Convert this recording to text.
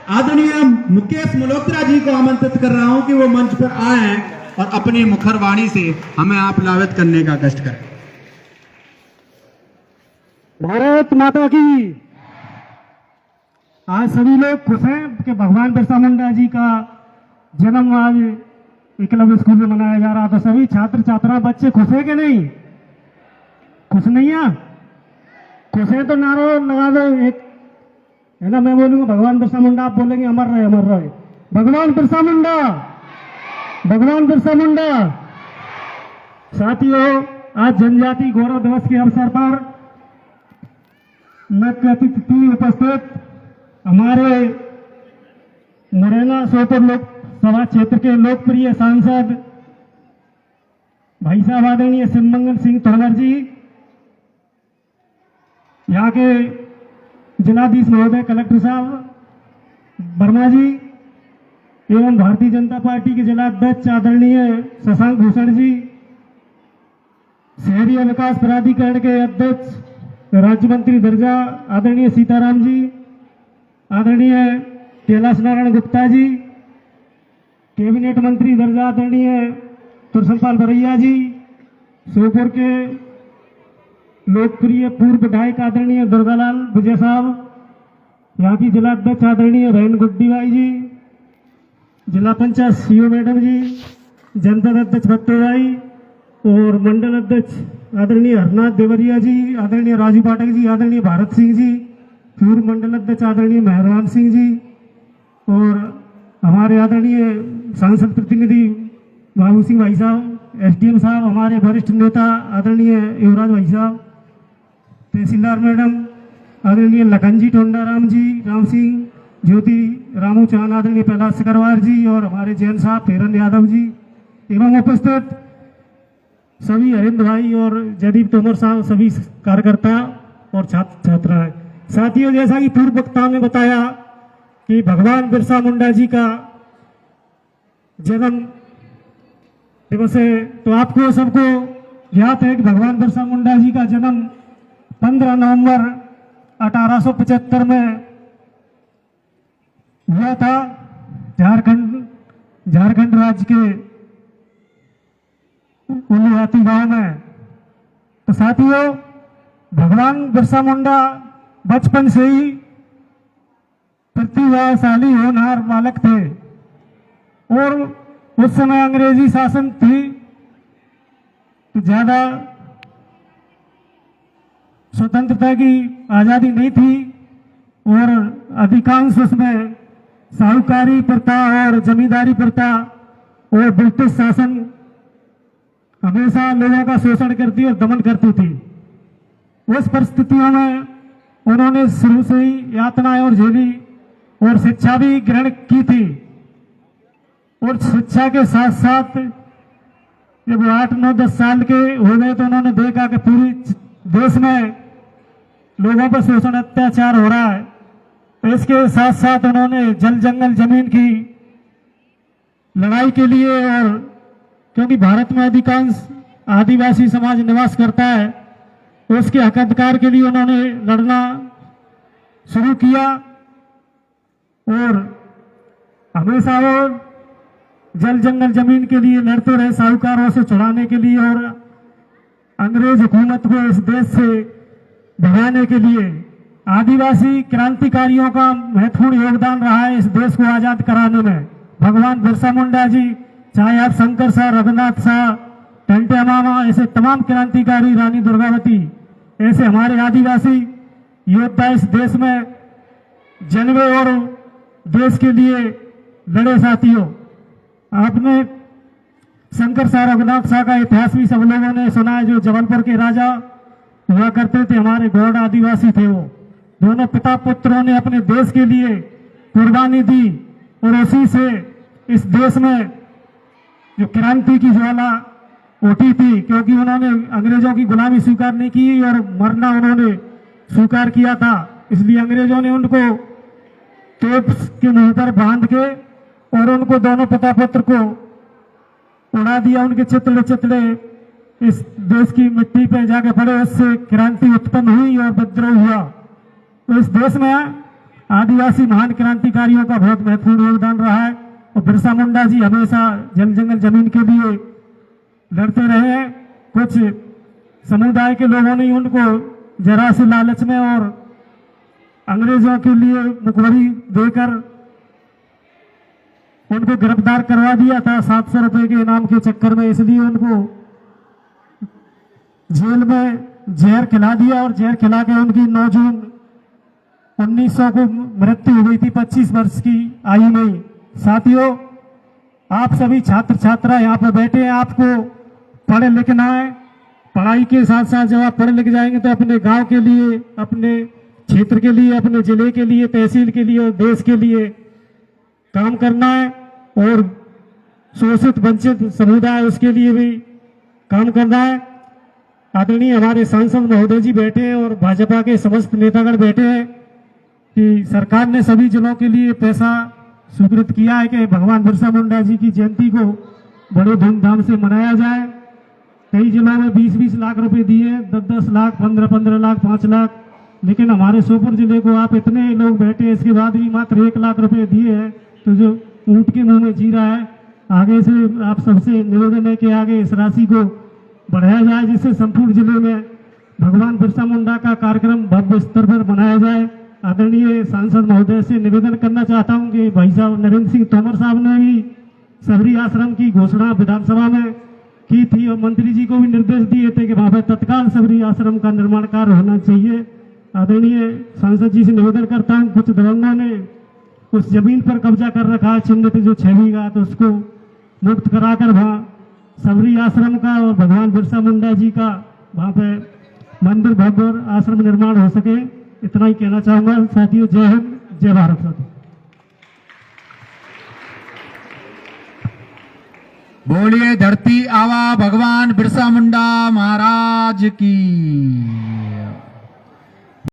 आदरणीय मुकेश मल्होत्रा जी को आमंत्रित कर रहा हूं कि वो मंच पर आए और अपनी मुखर वाणी से हमें आप्लावित करने का कष्ट करें। भारत माता की। आज सभी लोग खुश हैं कि भगवान बिरसा मुंडा जी का जन्म आज एकलव्य स्कूल में मनाया जा रहा था। सभी छात्र छात्रा बच्चे खुश हैं कि नहीं? खुश नहीं है? खुश हैं तो नारा लगा दो एक, है ना? मैं बोलूंगा भगवान बिरसा मुंडा, आप बोलेंगे अमर रहे अमर रहे। भगवान बिरसा मुंडा, भगवान बिरसा मुंडा। साथियों, आज जनजाति गौरव दिवस के अवसर पर मुख्य अतिथि उपस्थित हमारे मुरैना सोपुर लोकसभा क्षेत्र के लोकप्रिय सांसद भाई साहब आदरणीय शिवमंगल सिंह तोमर जी, यहाँ के जिलाधीश महोदय कलेक्टर साहब वर्मा जी एवं भारतीय जनता पार्टी के जिलाध्यक्ष आदरणीय शशांक भूषण जी, शहरी विकास प्राधिकरण के अध्यक्ष राज्य मंत्री दर्जा आदरणीय सीताराम जी, आदरणीय कैलाश नारायण गुप्ता जी, कैबिनेट मंत्री दर्जा आदरणीय तुलसीपाल बरैया जी, श्योपुर के लोकप्रिय पूर्व विधायक आदरणीय दुर्गालाल विजय साहब, यहाँ की जिलाध्यक्ष आदरणीय बहन गुड्डी बाई जी, जिला पंचायत सीओ मैडम जी, जनपद अध्यक्ष भट्टो भाई और मंडल अध्यक्ष आदरणीय हरनाथ देवरिया जी, आदरणीय राजू पाठक जी, आदरणीय भारत सिंह जी, पूर्व मंडल अध्यक्ष आदरणीय मेहरबान सिंह जी और हमारे आदरणीय सांसद प्रतिनिधि बाबू सिंह भाई साहब, एसडीएम साहब, हमारे वरिष्ठ नेता आदरणीय युवराज भाई साहब, तहसीलदार मैडम आदरणीय लखन जी, टोंडाराम जी, राम सिंह, ज्योति, रामू चौहान, आदरणीय कैलाश सकरवार जी और हमारे जैन साहब फेरन यादव जी एवं उपस्थित सभी हरिंद भाई और जयदीप तोमर साहब, सभी कार्यकर्ता और छात्र छात्राएं। साथियों, जैसा कि पूर्व वक्ता ने बताया कि भगवान बिरसा मुंडा जी का जन्म दिवस है, तो आपको सबको याद है कि भगवान बिरसा मुंडा जी का जन्म 15 नवंबर 1875 में हुआ था झारखंड राज्य के उलियाती गांव में। तो साथियों, भगवान बिरसा मुंडा बचपन से ही प्रतिभाशाली होनहार बालक थे और उस समय अंग्रेजी शासन थी तो ज्यादा स्वतंत्रता की आजादी नहीं थी और अधिकांश उसमें साहूकारी प्रथा और जमींदारी प्रथा और ब्रिटिश शासन हमेशा लोगों का शोषण करती और दमन करती थी। उस परिस्थितियों में उन्होंने शुरू से ही यातनाएं और झेली और शिक्षा भी ग्रहण की थी और शिक्षा के साथ साथ जब 8-9-10 साल के हो गए तो उन्होंने देखा कि पूरी देश में लोगों पर शोषण अत्याचार हो रहा है। तो इसके साथ साथ उन्होंने जल जंगल जमीन की लड़ाई के लिए और क्योंकि भारत में अधिकांश आदिवासी समाज निवास करता है तो उसके हक अधिकार के लिए उन्होंने लड़ना शुरू किया और हमेशा वो जल जंगल जमीन के लिए लड़ते रहे, साहूकारों से छुड़ाने के लिए और अंग्रेज हुकूमत को इस देश से भगाने के लिए। आदिवासी क्रांतिकारियों का महत्वपूर्ण योगदान रहा है इस देश को आजाद कराने में। भगवान बिरसा मुंडा जी, चाहे आप शंकर शाह, रघुनाथ शाह, टंटे मामा, ऐसे तमाम क्रांतिकारी, रानी दुर्गावती, ऐसे हमारे आदिवासी योद्धा इस देश में जन्मे और देश के लिए लड़े। साथियों, आपने शंकर शाह, रघुनाथ शाह का इतिहास भी सब लोगों ने सुना है, जो जबलपुर के राजा हुआ करते थे, हमारे गौड़ आदिवासी थे। वो दोनों पिता पुत्रों ने अपने देश के लिए कुर्बानी दी और उसी से इस देश में जो क्रांति की ज्वाला उठी थी, क्योंकि उन्होंने अंग्रेजों की गुलामी स्वीकार नहीं की और मरना उन्होंने स्वीकार किया था। इसलिए अंग्रेजों ने उनको तोप के मुंह पर बांध के और उनको दोनों पिता पुत्र को उड़ा दिया। उनके चितड़े चितड़े इस देश की मिट्टी पे जाके पड़े, उससे क्रांति उत्पन्न हुई और विद्रोह हुआ। तो इस देश में आदिवासी महान क्रांतिकारियों का बहुत महत्वपूर्ण योगदान रहा है और बिरसा मुंडा जी हमेशा जल जंगल जमीन के लिए लड़ते रहे हैं। कुछ समुदाय के लोगों ने उनको जरा से लालच में और अंग्रेजों के लिए मुखबरी देकर उनको गिरफ्तार करवा दिया था 700 रुपए के इनाम के चक्कर में, इसलिए उनको जेल में जहर खिला दिया और जहर खिला के उनकी 9 जून 1900 को मृत्यु हो गई थी 25 वर्ष की आयु में। साथियों, आप सभी छात्र छात्रा यहाँ पर बैठे हैं, आपको पढ़े लिखना है। पढ़ाई के साथ साथ जब आप पढ़े लिख जाएंगे तो अपने गांव के लिए, अपने क्षेत्र के लिए, अपने जिले के लिए, तहसील के लिए और देश के लिए काम करना है और शोषित वंचित समुदाय उसके लिए भी काम करना है। आदरणीय हमारे सांसद महोदय जी बैठे हैं और भाजपा के समस्त नेतागण बैठे हैं कि सरकार ने सभी जिलों के लिए पैसा स्वीकृत किया है कि भगवान बिरसा मुंडा जी की जयंती को बड़े धूमधाम से मनाया जाए। कई जिलों में 20-20 लाख रुपए दिए, 10-10 लाख, 15-15 लाख, 5 लाख, लेकिन हमारे श्योपुर जिले को आप इतने लोग बैठे हैं, इसके बाद भी मात्र 1 लाख रुपए दिए हैं, तो जो ऊंट के मुंह में जी रहा है। आगे से आप सबसे निवेदन है कि आगे इस राशि को बढ़ाया जाए, जिससे संपूर्ण जिले में भगवान बिरसा मुंडा का कार्यक्रम भव्य स्तर पर मनाया जाए। आदरणीय सांसद महोदय से निवेदन करना चाहता हूं कि भाई साहब नरेंद्र सिंह तोमर साहब ने भी सबरी आश्रम की घोषणा विधानसभा में की थी और मंत्री जी को भी निर्देश दिए थे कि वहां पर तत्काल सबरी आश्रम का निर्माण कार्य होना चाहिए। आदरणीय सांसद जी से निवेदन करता हूं, कुछ दबंगों ने उस जमीन पर कब्जा कर रखा है चिन्हित जो 6 बीघा, तो उसको मुक्त कराकर वहां सबरी आश्रम का और भगवान बिरसा मुंडा जी का वहां पे मंदिर भव्य और आश्रम निर्माण हो सके, इतना ही कहना चाहूंगा। साथियों, जय हिंद, जय भारत। साथियों, बोलिए धरती आवा भगवान बिरसा मुंडा महाराज की।